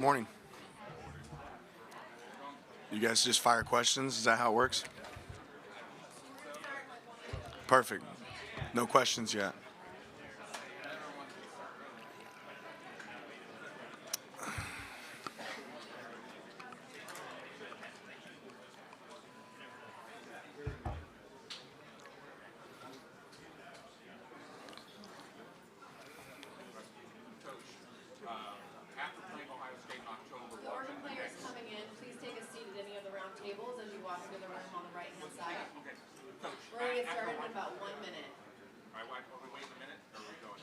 Morning. You guys just fire questions? Is that how it works? Perfect. No questions yet. After playing Ohio State in October, The Oregon players coming in, please take a seat at any of the round tables as you walk into the room on the right-hand side. okay, Coach. We're going to get started in about 1 minute. All right, are we waiting a minute? Or are we going?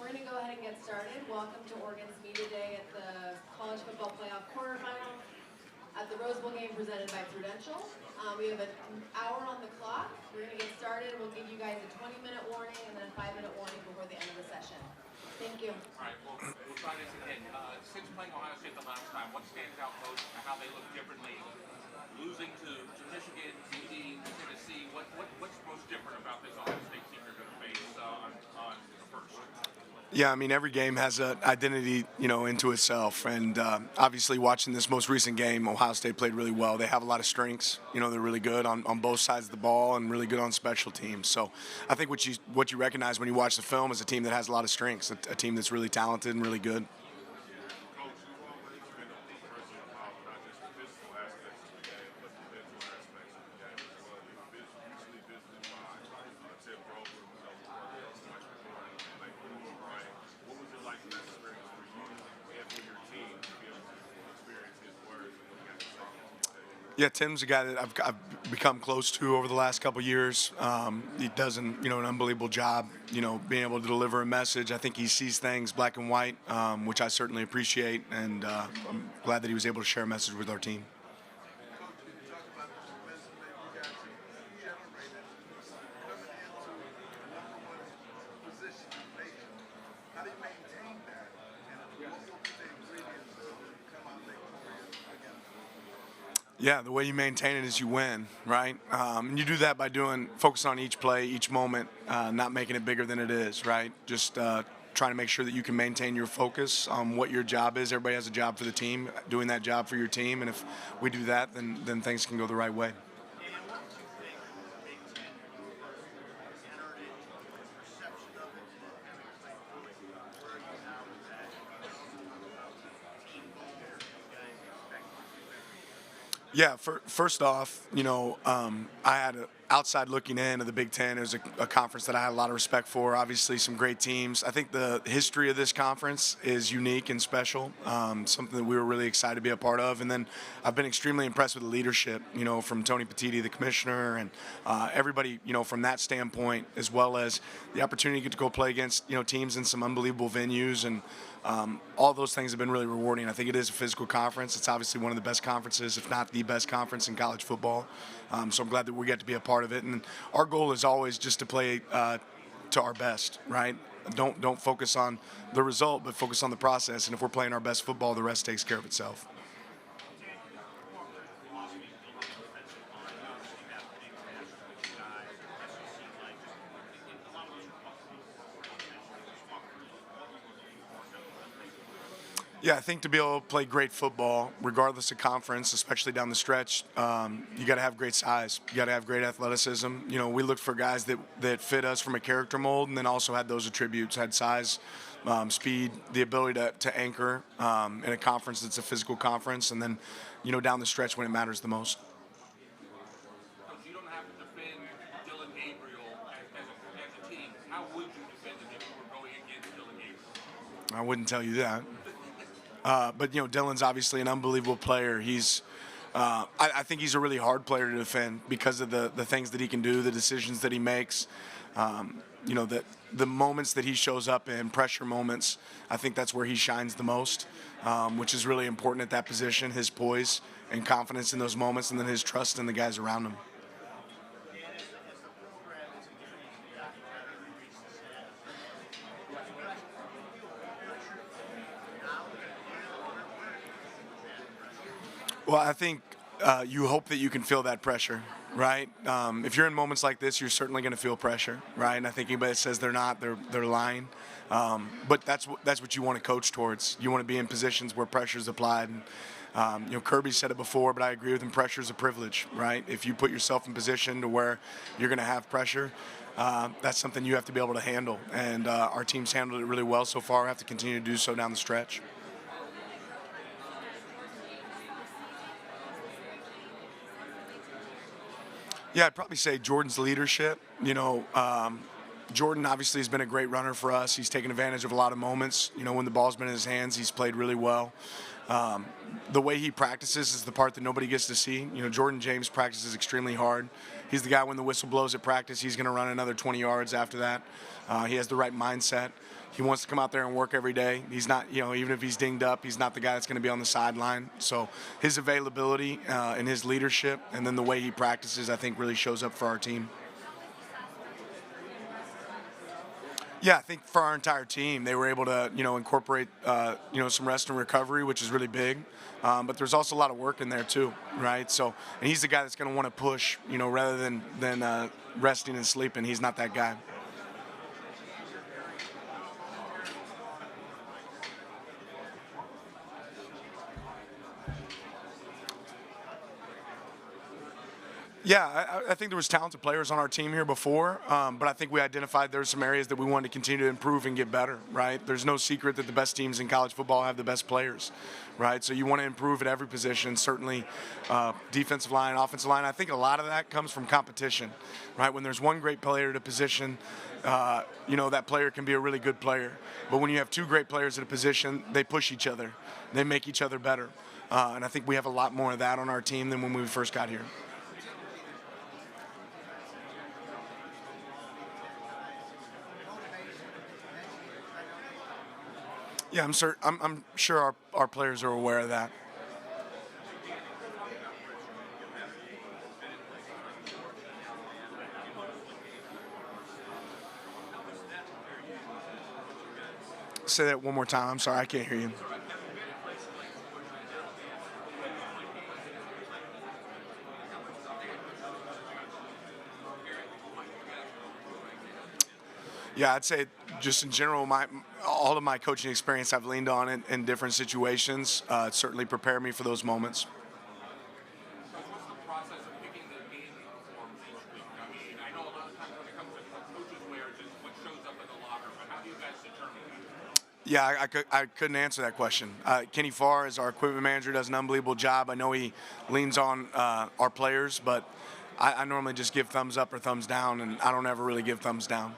We're going to go ahead and get started. Welcome to Oregon's Media Day at the College Football Playoff quarterfinal at the Rose Bowl game presented by Prudential. We have an hour on the clock. We're going to get started. We'll give you guys a 20-minute warning and then a 5-minute warning before the end of the session. Thank you. All right, we'll try this again. Since playing Ohio State the last time, what stands out most and how they look differently? Losing to Michigan, beating Tennessee, what's most different about this Ohio State team you're going to face on the first? Yeah, I mean, every game has an identity, into itself. And obviously, watching this most recent game, Ohio State played really well. They have a lot of strengths. They're really good on both sides of the ball and really good on special teams. So I think what you recognize when you watch the film is a team that has a lot of strengths, a team that's really talented and really good. Yeah, Tim's a guy that I've become close to over the last couple of years. He does an unbelievable job, being able to deliver a message. I think he sees things black and white, which I certainly appreciate, and I'm glad that he was able to share a message with our team. Yeah, the way you maintain it is you win, right? And you do that by focusing on each play, each moment, not making it bigger than it is, right? Just trying to make sure that you can maintain your focus on what your job is. Everybody has a job for the team, doing that job for your team, and if we do that, then things can go the right way. Yeah, first off, I had an outside looking in of the Big Ten. It was a conference that I had a lot of respect for. Obviously, some great teams. I think the history of this conference is unique and special, something that we were really excited to be a part of. And then I've been extremely impressed with the leadership, from Tony Petitti, the commissioner, and everybody, from that standpoint, as well as the opportunity to get to go play against, teams in some unbelievable venues. And all those things have been really rewarding. I think it is a physical conference. It's obviously one of the best conferences, if not the best conference in college football. So I'm glad that we get to be a part of it. And our goal is always just to play to our best, right? Don't focus on the result, but focus on the process. And if we're playing our best football, the rest takes care of itself. Yeah, I think to be able to play great football, regardless of conference, especially down the stretch, you got to have great size. You got to have great athleticism. We looked for guys that fit us from a character mold, and then also had those attributes, had size, speed, the ability to anchor in a conference that's a physical conference, and then, down the stretch when it matters the most. Coach, you don't have to defend Dylan Gabriel as a team. How would you defend him if you were going against Dylan Gabriel? I wouldn't tell you that. But Dylan's obviously an unbelievable player. He's I think he's a really hard player to defend because of the things that he can do, the decisions that he makes. The moments that he shows up in, pressure moments, I think that's where he shines the most, which is really important at that position, his poise and confidence in those moments, and then his trust in the guys around him. Well, I think you hope that you can feel that pressure, right? If you're in moments like this, you're certainly going to feel pressure, right? And I think anybody that says they're not, they're lying. But that's what you want to coach towards. You want to be in positions where pressure is applied. And, Kirby said it before, but I agree with him. Pressure is a privilege, right? If you put yourself in position to where you're going to have pressure, that's something you have to be able to handle. And our team's handled it really well so far. We have to continue to do so down the stretch. Yeah, I'd probably say Jordan's leadership. Jordan obviously has been a great runner for us. He's taken advantage of a lot of moments. When the ball's been in his hands, he's played really well. The way he practices is the part that nobody gets to see. Jordan James practices extremely hard. He's the guy when the whistle blows at practice, he's going to run another 20 yards after that. He has the right mindset. He wants to come out there and work every day. He's not, even if he's dinged up, he's not the guy that's going to be on the sideline. So his availability and his leadership and then the way he practices, I think, really shows up for our team. Yeah, I think for our entire team, they were able to, incorporate, some rest and recovery, which is really big. But there's also a lot of work in there too, right? So, and he's the guy that's going to want to push, rather than resting and sleeping. He's not that guy. Yeah, I think there was talented players on our team here before, but I think we identified there's some areas that we wanted to continue to improve and get better, right? There's no secret that the best teams in college football have the best players, right? So you want to improve at every position, certainly defensive line, offensive line. I think a lot of that comes from competition, right? When there's one great player at a position, that player can be a really good player. But when you have two great players at a position, they push each other. They make each other better. And I think we have a lot more of that on our team than when we first got here. Yeah, I'm sure our players are aware of that. Say that one more time. I'm sorry, I can't hear you. Yeah, I'd say just in general, all of my coaching experience I've leaned on it in different situations. It certainly prepared me for those moments. What's the process of picking the game uniforms each week? I mean, I know a lot of times when it comes to coaches' wear, it's just what shows up in the locker, but how do you guys determine that? Yeah, I couldn't answer that question. Kenny Farr, as our equipment manager, does an unbelievable job. I know he leans on our players, but I normally just give thumbs up or thumbs down, and I don't ever really give thumbs down.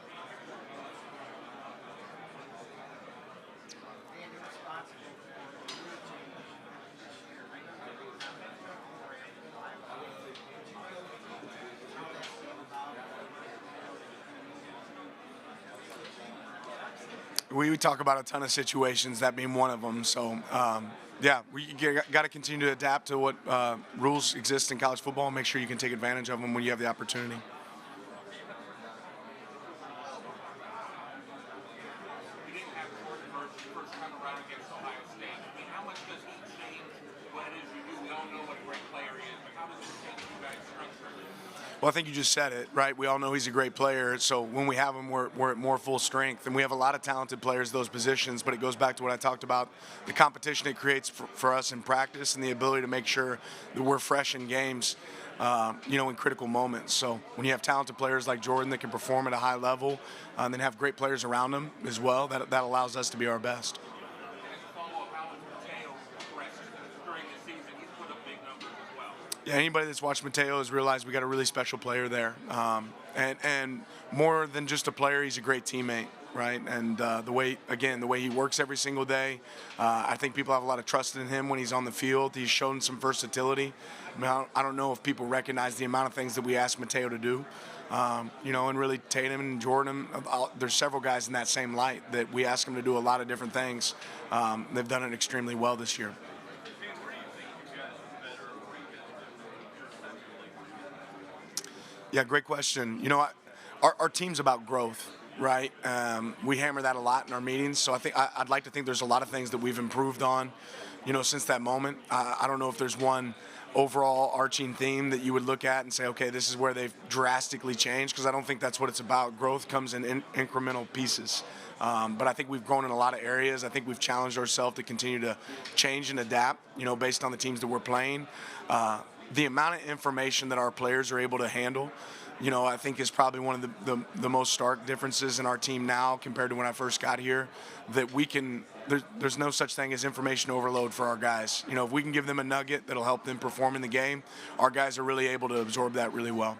We talk about a ton of situations, that being one of them. So, we got to continue to adapt to what rules exist in college football and make sure you can take advantage of them when you have the opportunity. You didn't have Jordan first time around against Ohio State. I mean, how much does he change what it is you do? We all know what a great player he is, but how does it change you guys structurally? Well, I think you just said it, right? We all know he's a great player, so when we have him, we're at more full strength. And we have a lot of talented players at those positions, but it goes back to what I talked about, the competition it creates for us in practice and the ability to make sure that we're fresh in games, in critical moments. So when you have talented players like Jordan that can perform at a high level and then have great players around them as well, that allows us to be our best. Yeah, anybody that's watched Mateo has realized we got a really special player there. And more than just a player, he's a great teammate. right? And the way he works every single day, I think people have a lot of trust in him when he's on the field. He's shown some versatility. I mean, I don't know if people recognize the amount of things that we ask Mateo to do. And really Tatum and Jordan, there's several guys in that same light that we ask them to do a lot of different things. They've done it extremely well this year. Yeah, great question. Our team's about growth, right? We hammer that a lot in our meetings. So I'd like to think there's a lot of things that we've improved on, since that moment. I don't know if there's one overall arching theme that you would look at and say, okay, this is where they've drastically changed, because I don't think that's what it's about. Growth comes in incremental pieces. But I think we've grown in a lot of areas. I think we've challenged ourselves to continue to change and adapt, based on the teams that we're playing. The amount of information that our players are able to handle, I think is probably one of the most stark differences in our team now compared to when I first got here, that there's no such thing as information overload for our guys. If we can give them a nugget that'll help them perform in the game, our guys are really able to absorb that really well.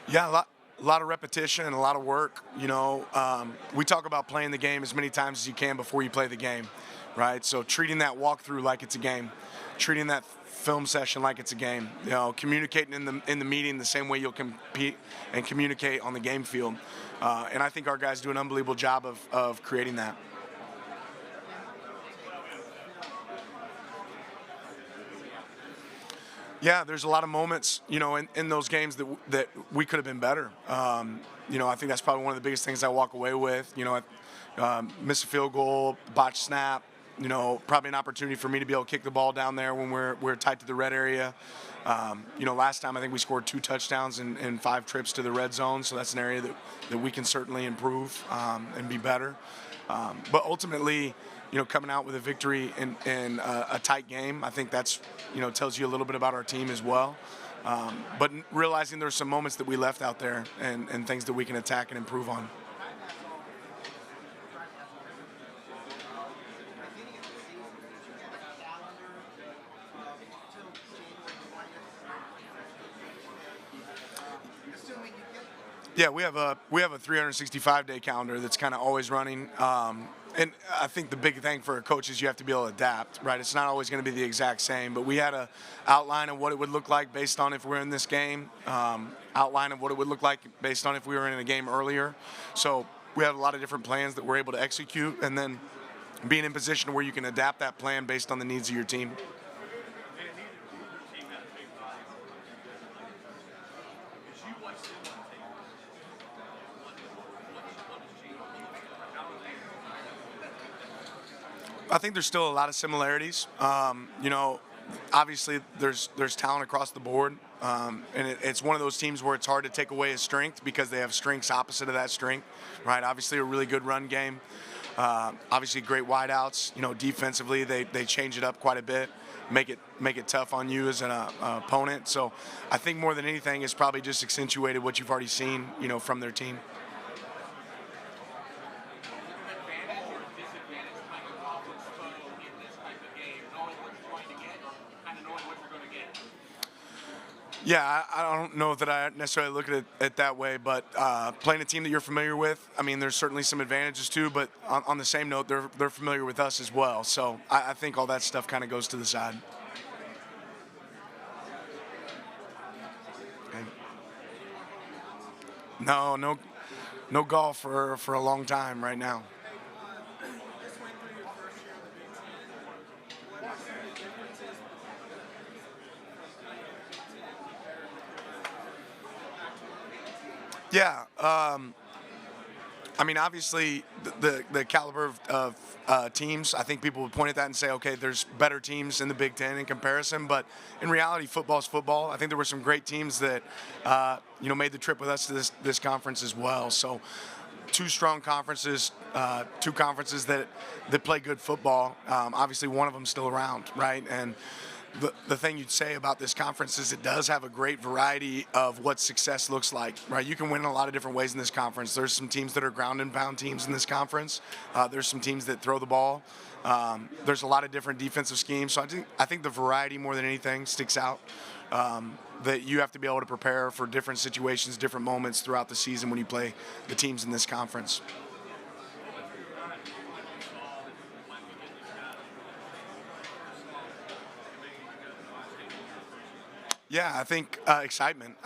Yeah, a lot of repetition and a lot of work. We talk about playing the game as many times as you can before you play the game, right? So treating that walkthrough like it's a game, treating that film session like it's a game, communicating in the meeting the same way you'll compete and communicate on the game field. And I think our guys do an unbelievable job of creating that. Yeah, there's a lot of moments, in those games that we could have been better. I think that's probably one of the biggest things I walk away with. Miss a field goal, botch snap. Probably an opportunity for me to be able to kick the ball down there when we're tight to the red area. Last time I think we scored 2 touchdowns and 5 trips to the red zone, so that's an area that we can certainly improve and be better. But ultimately, coming out with a victory in a tight game, I think that's, tells you a little bit about our team as well. But realizing there's some moments that we left out there and things that we can attack and improve on. Yeah, we have a 365-day calendar that's kind of always running. And I think the big thing for a coach is you have to be able to adapt, right? It's not always going to be the exact same, but we had an outline of what it would look like based on if we're in this game, outline of what it would look like based on if we were in a game earlier. So we had a lot of different plans that we're able to execute, and then being in position where you can adapt that plan based on the needs of your team. I think there's still a lot of similarities. Obviously there's talent across the board, and it's one of those teams where it's hard to take away a strength because they have strengths opposite of that strength, right? Obviously a really good run game, obviously great wideouts. Defensively they change it up quite a bit, make it tough on you as an opponent. So I think more than anything it's probably just accentuated what you've already seen, from their team. Yeah, I don't know that I necessarily look at it that way, but playing a team that you're familiar with, I mean, there's certainly some advantages too, but on the same note, they're familiar with us as well. So I think all that stuff kind of goes to the side. Okay. No golf for a long time right now. Yeah, I mean, obviously, the caliber of teams, I think people would point at that and say, okay, there's better teams in the Big Ten in comparison, but in reality, football's football. I think there were some great teams that, made the trip with us to this conference as well. So 2 strong conferences, 2 conferences that play good football. Obviously, one of them still around, right? And the thing you'd say about this conference is it does have a great variety of what success looks like, right? You can win in a lot of different ways in this conference. There's some teams that are ground and pound teams in this conference. There's some teams that throw the ball. There's a lot of different defensive schemes. So I think the variety more than anything sticks out, that you have to be able to prepare for different situations, different moments throughout the season when you play the teams in this conference. Yeah, I think excitement.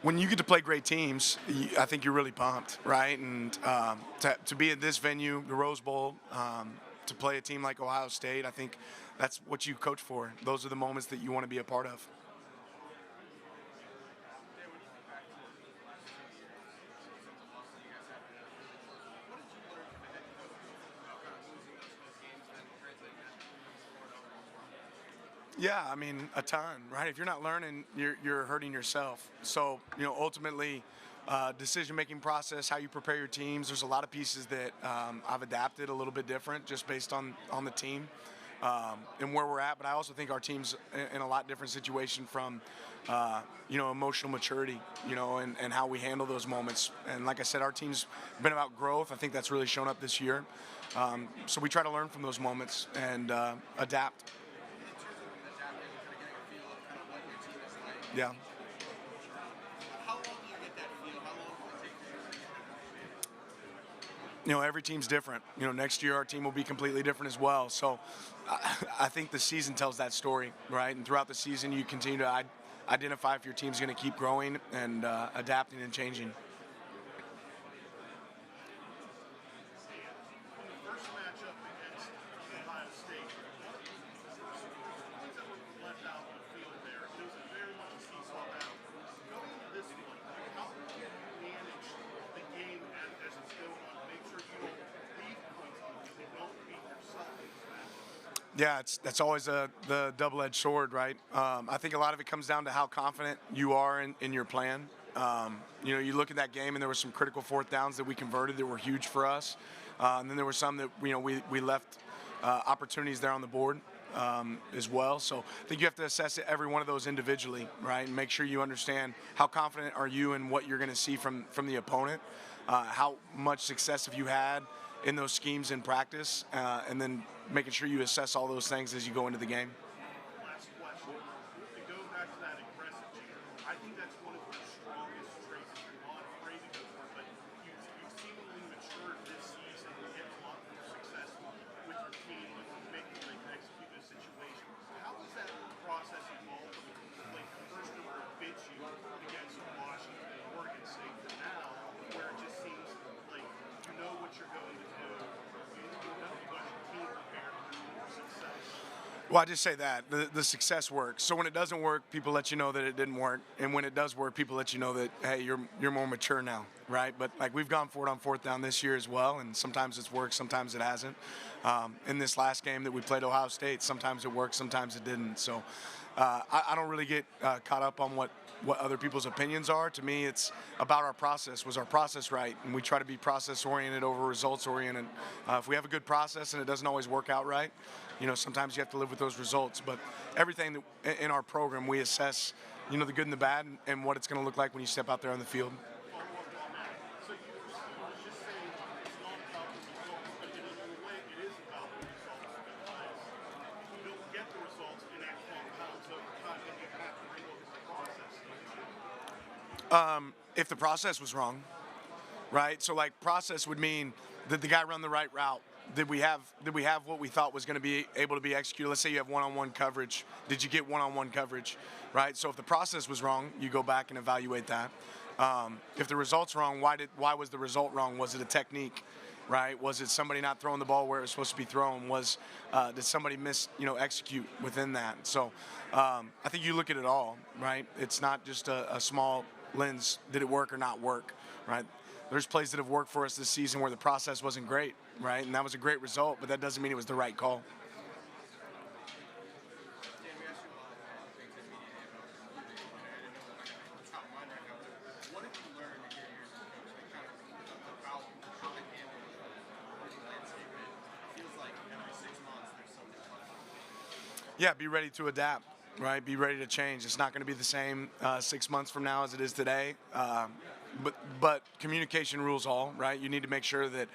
When you get to play great teams, I think you're really pumped, right? And to be at this venue, the Rose Bowl, to play a team like Ohio State, I think that's what you coach for. Those are the moments that you want to be a part of. Yeah, I mean, a ton, right? If you're not learning, you're hurting yourself. So, ultimately, decision-making process, how you prepare your teams. There's a lot of pieces that I've adapted a little bit different just based on the team and where we're at. But I also think our team's in a lot different situation from, emotional maturity, and how we handle those moments. And like I said, our team's been about growth. I think that's really shown up this year. So we try to learn from those moments and adapt. Yeah. Every team's different. Next year our team will be completely different as well. So I think the season tells that story, right? And throughout the season, you continue to identify if your team's going to keep growing and adapting and changing. First matchup against Ohio State, things that were left out on the field there, it was very much a seesaw battle. Going into this one, how do you manage the game as it's going on? Make sure you don't leave points on the field, don't beat yourself in the match. Yeah, that's always the double-edged sword, right? I think a lot of it comes down to how confident you are in your plan. You look at that game, and there were some critical fourth downs that we converted that were huge for us. And then there were some that we left opportunities there on the board as well. So I think you have to assess every one of those individually, right? And make sure you understand how confident are you in what you're going to see from the opponent. How much success have you had in those schemes in practice, and then making sure you assess all those things as you go into the game. Last question. To go back to that aggressive cheer, I think that's one of your strongest traits. You're not afraid to go for it, but you've seemingly matured this season and get a lot more success with your team and making sure they can execute this situation. How has that process evolved from like the first year where it bit you against Washington and Oregon State to now where it just seems like you know what you're going to do, you know you got your team prepared for success? Well, I just say that the success works. So when it doesn't work, people let you know that it didn't work, and when it does work, people let you know that hey, you're more mature now, right? But like we've gone for it on fourth down this year as well, and sometimes it's worked, sometimes it hasn't. In this last game that we played Ohio State, sometimes it worked, sometimes it didn't. So I don't really get caught up on what other people's opinions are. To me, it's about our process. Was our process right? And we try to be process-oriented over results-oriented. If we have a good process and it doesn't always work out right, sometimes you have to live with those results. But everything that, in our program, we assess, the good and the bad and what it's going to look like when you step out there on the field. So you were just saying it's not about the results, but in a way it is about the results because you don't get the results in that compounds over time and you have to relook at the process. If the process was wrong, right? So like process would mean did the guy run the right route? Did we have what we thought was going to be able to be executed? Let's say you have one-on-one coverage. Did you get one-on-one coverage, right? So if the process was wrong, you go back and evaluate that. If the result's wrong, why was the result wrong? Was it a technique, right? Was it somebody not throwing the ball where it was supposed to be thrown? Did somebody execute within that? So I think you look at it all, right? It's not just a small lens. Did it work or not work, right? There's plays that have worked for us this season where the process wasn't great, right? And that was a great result, but that doesn't mean it was the right call. What have you learned in your years as a coach, like kind of about how to handle the landscape? It feels like every 6 months there's something fun. Yeah, be ready to adapt, right? Be ready to change. It's not going to be the same 6 months from now as it is today. But communication rules all, right? You need to make sure that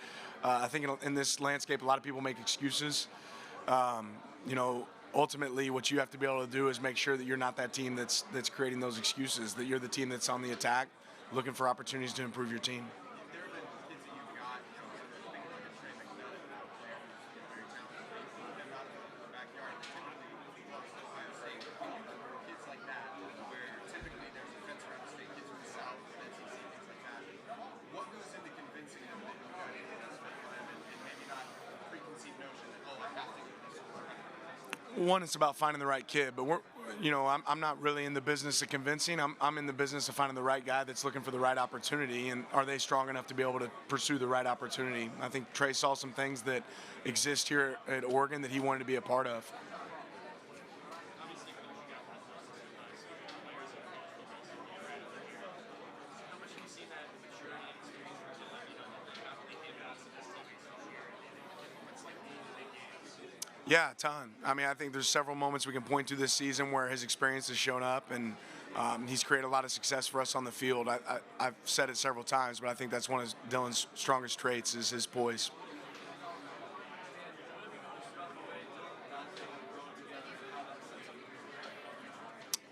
I think in this landscape, a lot of people make excuses. ultimately what you have to be able to do is make sure that you're not that team that's creating those excuses, that you're the team that's on the attack, looking for opportunities to improve your team. There have been kids that you've got, think about the Trey McMillan, player who's very talented, them out of the backyard, particularly close to Ohio State. Kids like that, where typically there's a fence around the state, kids from the South, SEC, things like that. What goes into convincing them that you're going to be the best fit for them, and maybe not a preconceived notion that, oh, I have to get this one. One, it's about finding the right kid, but I'm not really in the business of convincing. I'm in the business of finding the right guy that's looking for the right opportunity, and are they strong enough to be able to pursue the right opportunity? I think Trey saw some things that exist here at Oregon that he wanted to be a part of. Yeah, a ton. I mean, I think there's several moments we can point to this season where his experience has shown up, and he's created a lot of success for us on the field. I've said it several times, but I think that's one of Dylan's strongest traits is his poise.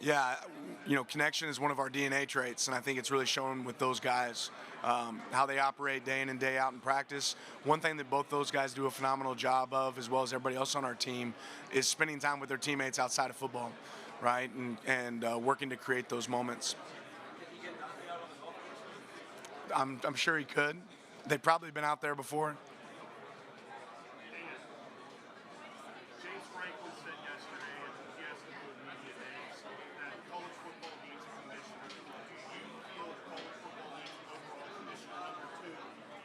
Yeah, connection is one of our DNA traits, and I think it's really shown with those guys, how they operate day in and day out in practice. One thing that both those guys do a phenomenal job of, as well as everybody else on our team, is spending time with their teammates outside of football, right, and working to create those moments. I'm sure he could. They've probably been out there before. James Franklin said yesterday, and he has to do a media days, that college football needs a commissioner. Do you feel college football needs an overall commissioner? Number two,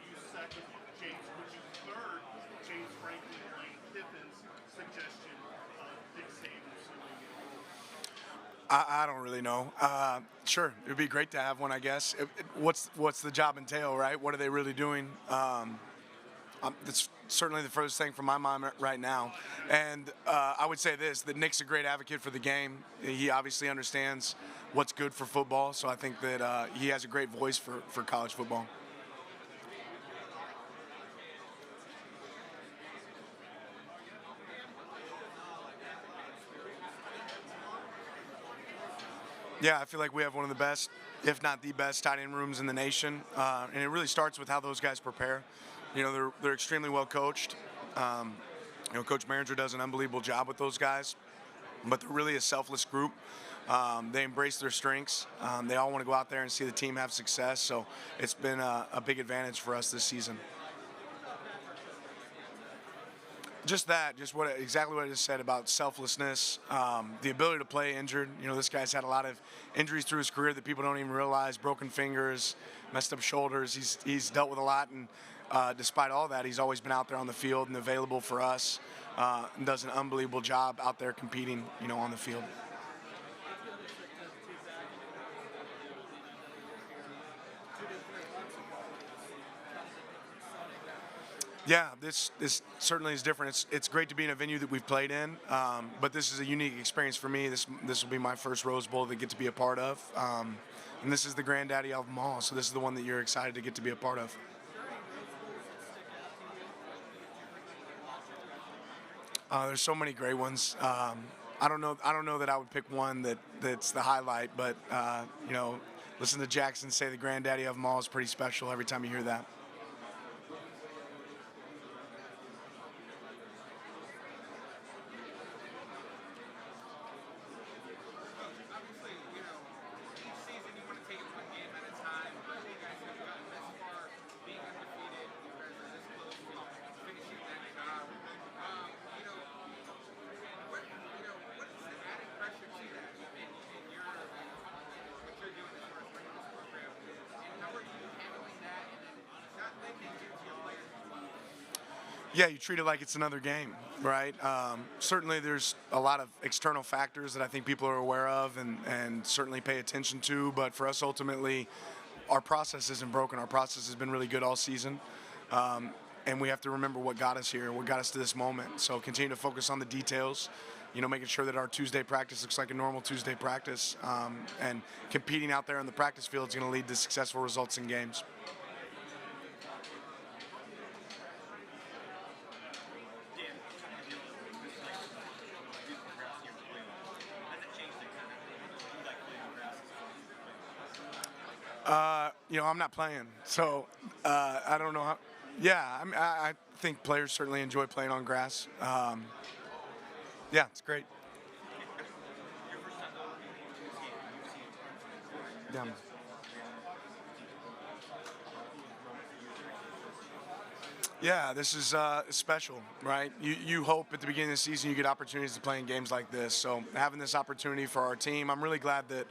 you second James, would you third James Franklin and Lane Kiffin's suggestion of Nick Saban assuming the role? I don't really know. Sure, it would be great to have one, I guess. What's the job entail, right? What are they really doing? That's certainly the furthest thing from my mind right now. And I would say this, that Nick's a great advocate for the game. He obviously understands what's good for football, so I think that he has a great voice for college football. Yeah, I feel like we have one of the best, if not the best, tight end rooms in the nation, and it really starts with how those guys prepare. They're extremely well coached. Coach Maringer does an unbelievable job with those guys, but they're really a selfless group. They embrace their strengths. They all want to go out there and see the team have success. So it's been a big advantage for us this season. Just exactly what I just said about selflessness, the ability to play injured. This guy's had a lot of injuries through his career that people don't even realize, broken fingers, messed up shoulders. He's dealt with a lot, and despite all that, he's always been out there on the field and available for us, and does an unbelievable job out there competing, on the field. Yeah, this certainly is different. It's great to be in a venue that we've played in, but this is a unique experience for me. This will be my first Rose Bowl that I get to be a part of, and this is the granddaddy of them all. So this is the one that you're excited to get to be a part of. There's so many great ones. I don't know that I would pick one that's the highlight, but listen to Jackson say the granddaddy of them all is pretty special every time you hear that. Yeah, you treat it like it's another game, right? Certainly there's a lot of external factors that I think people are aware of and certainly pay attention to, but for us ultimately, our process isn't broken. Our process has been really good all season, and we have to remember what got us here, what got us to this moment. So continue to focus on the details, making sure that our Tuesday practice looks like a normal Tuesday practice, and competing out there on the practice field is going to lead to successful results in games. I'm not playing, so I don't know how. Yeah, I think players certainly enjoy playing on grass. Yeah, it's great. Yeah. Yeah, this is special, right? You hope at the beginning of the season you get opportunities to play in games like this. So having this opportunity for our team, I'm really glad that,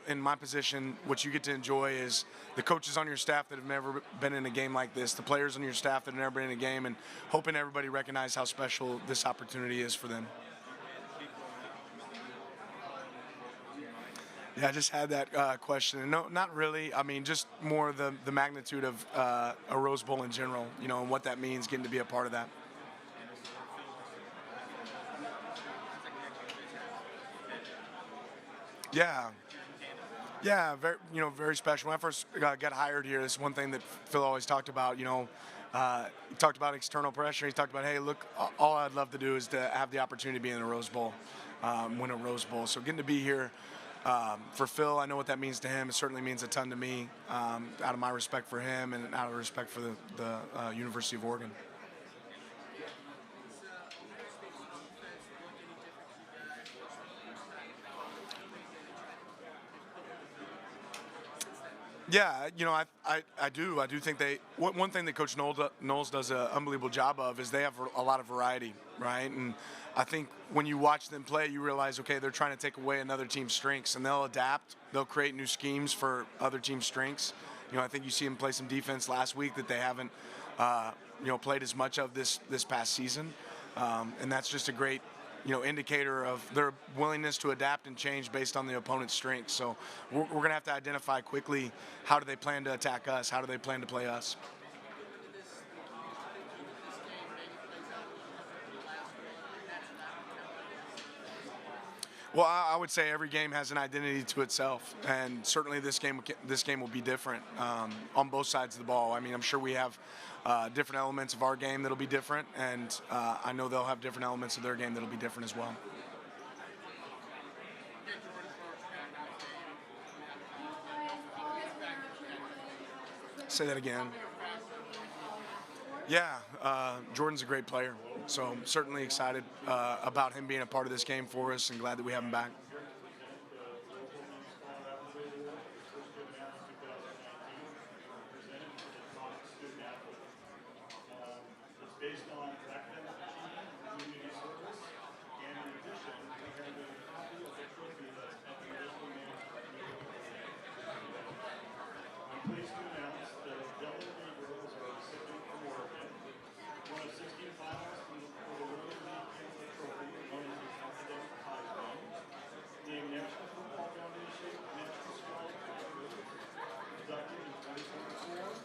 in my position, what you get to enjoy is the coaches on your staff that have never been in a game like this, the players on your staff that have never been in a game, and hoping everybody recognize how special this opportunity is for them. Yeah, I just had that question. And no, not really. I mean, just more the magnitude of a Rose Bowl in general, and what that means, getting to be a part of that. Yeah, yeah, very special. When I first got hired here, this is one thing that Phil always talked about. He talked about external pressure. He talked about, hey, look, all I'd love to do is to have the opportunity to be in a Rose Bowl, win a Rose Bowl. So getting to be here for Phil, I know what that means to him. It certainly means a ton to me, out of my respect for him and out of respect for the University of Oregon. Yeah, I do. I do think one thing that Coach Knowles does an unbelievable job of is they have a lot of variety, right? And I think when you watch them play, you realize, okay, they're trying to take away another team's strengths, and they'll adapt. They'll create new schemes for other teams' strengths. I think you see them play some defense last week that they haven't, played as much of this past season, and that's just a great indicator of their willingness to adapt and change based on the opponent's strengths. So we're going to have to identify quickly, how do they plan to attack us? How do they plan to play us? Well, I would say every game has an identity to itself, and certainly this game will be different on both sides of the ball. I mean, I'm sure we have different elements of our game that'll be different, and I know they'll have different elements of their game that'll be different as well. Say that again. Yeah, Jordan's a great player, so certainly excited about him being a part of this game for us, and glad that we have him back. Based on academic achievement, community service, and in addition, we have a copy of the trophy that's at the original management. I'm pleased to announce that Dylan Gabriel is our recipient from Oregon, one of 16 finalists for the Little League Campbell Trophy, known as the Academic Heisman, named National Football Foundation National Scholarship Award, conducted in 2024.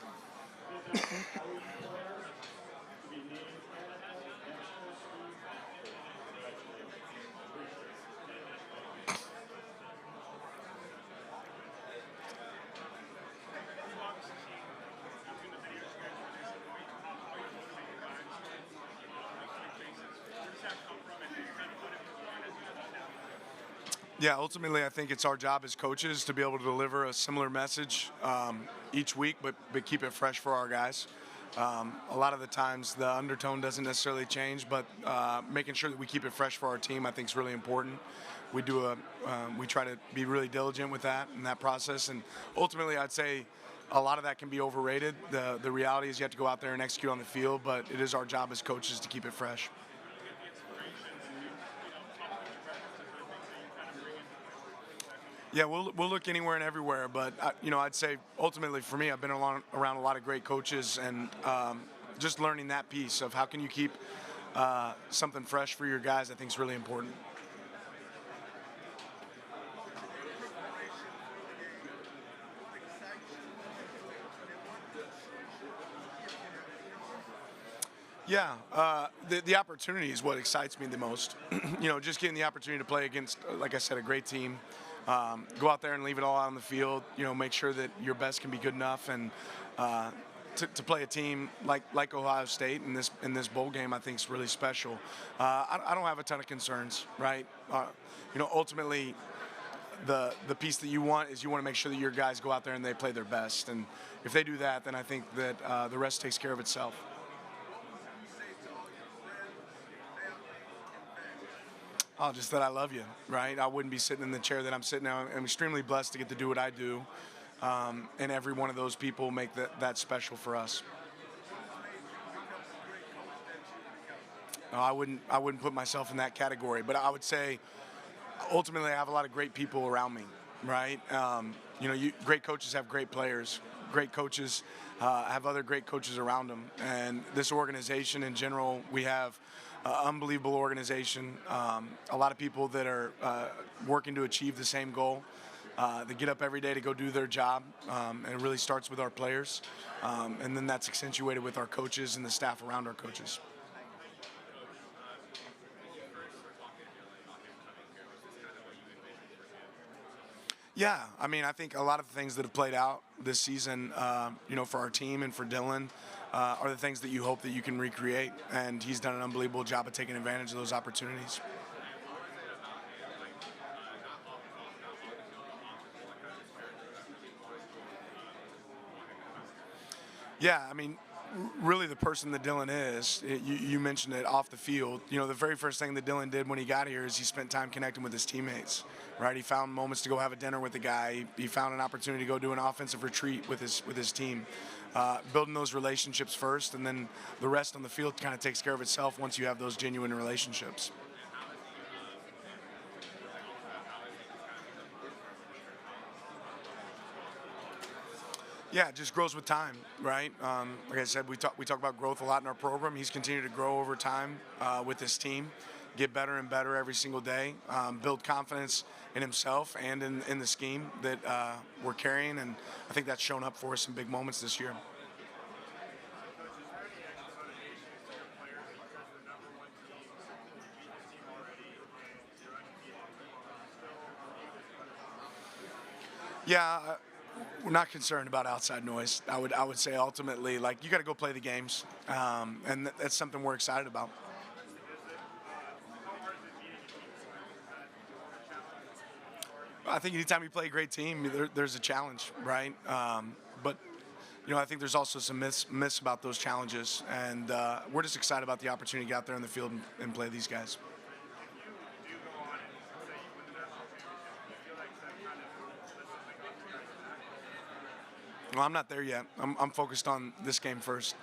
Fifth outstanding player to be named NFL National Student Athlete. Congratulations. Appreciate it. Yeah, ultimately, I think it's our job as coaches to be able to deliver a similar message each week, but keep it fresh for our guys. A lot of the times, the undertone doesn't necessarily change, but making sure that we keep it fresh for our team, I think, is really important. We try to be really diligent with that in that process, and ultimately, I'd say a lot of that can be overrated. The reality is you have to go out there and execute on the field, but it is our job as coaches to keep it fresh. Yeah, we'll look anywhere and everywhere, but I'd say ultimately for me, I've been around a lot of great coaches, and just learning that piece of how can you keep something fresh for your guys, I think is really important. Yeah, the opportunity is what excites me the most. Just getting the opportunity to play against, like I said, a great team. Go out there and leave it all out on the field. Make sure that your best can be good enough, and to play a team like Ohio State in this bowl game, I think is really special. I don't have a ton of concerns, right? Ultimately, the piece that you want is you want to make sure that your guys go out there and they play their best. And if they do that, then I think that the rest takes care of itself. Oh, just that I love you, right? I wouldn't be sitting in the chair that I'm sitting now. I'm extremely blessed to get to do what I do, and every one of those people make that special for us. No, I wouldn't put myself in that category, but I would say ultimately I have a lot of great people around me, right? Great coaches have great players. Great coaches have other great coaches around them, and this organization in general, we have an unbelievable organization. A lot of people that are working to achieve the same goal. They get up every day to go do their job, and it really starts with our players, and then that's accentuated with our coaches and the staff around our coaches. Yeah, I mean, I think a lot of the things that have played out this season, for our team and for Dylan, are the things that you hope that you can recreate. And he's done an unbelievable job of taking advantage of those opportunities. Yeah, I mean, really the person that Dylan is, you mentioned it off the field. The very first thing that Dylan did when he got here is he spent time connecting with his teammates, right? He found moments to go have a dinner with the guy. He found an opportunity to go do an offensive retreat with his team. Building those relationships first, and then the rest on the field kind of takes care of itself once you have those genuine relationships. Yeah, it just grows with time, right? Like I said, we talk about growth a lot in our program. He's continued to grow over time with his team, get better and better every single day, build confidence in himself and in the scheme that we're carrying, and I think that's shown up for us in big moments this year. Yeah, we're not concerned about outside noise. I would say ultimately, like, you got to go play the games, and that's something we're excited about. I think anytime you play a great team, there's a challenge, right? But I think there's also some myths about those challenges, and we're just excited about the opportunity to get out there in the field and play these guys. Well, I'm not there yet. I'm focused on this game first.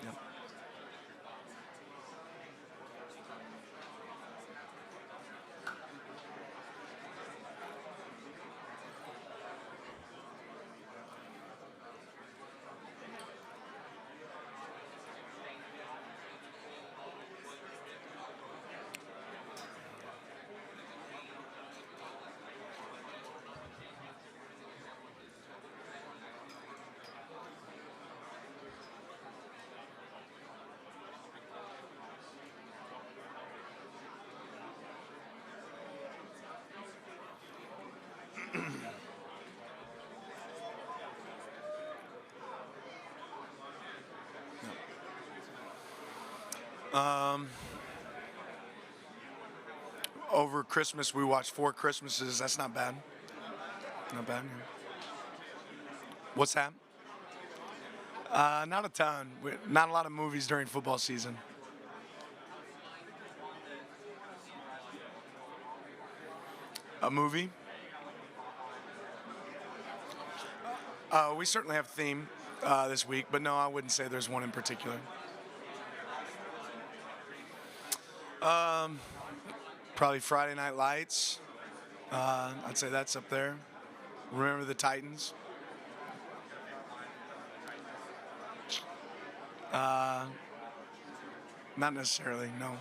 Yep. Over Christmas, we watched 4 Christmases. That's not bad. Not bad. Yeah. What's that? Not a ton. Not a lot of movies during football season. A movie? We certainly have theme this week, but no, I wouldn't say there's one in particular. Probably Friday Night Lights. I'd say that's up there. Remember the Titans. Not necessarily, no.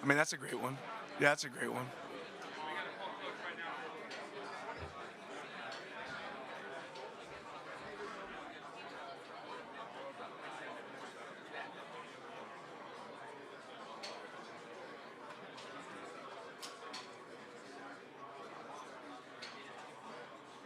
I mean, that's a great one. Yeah, that's a great one.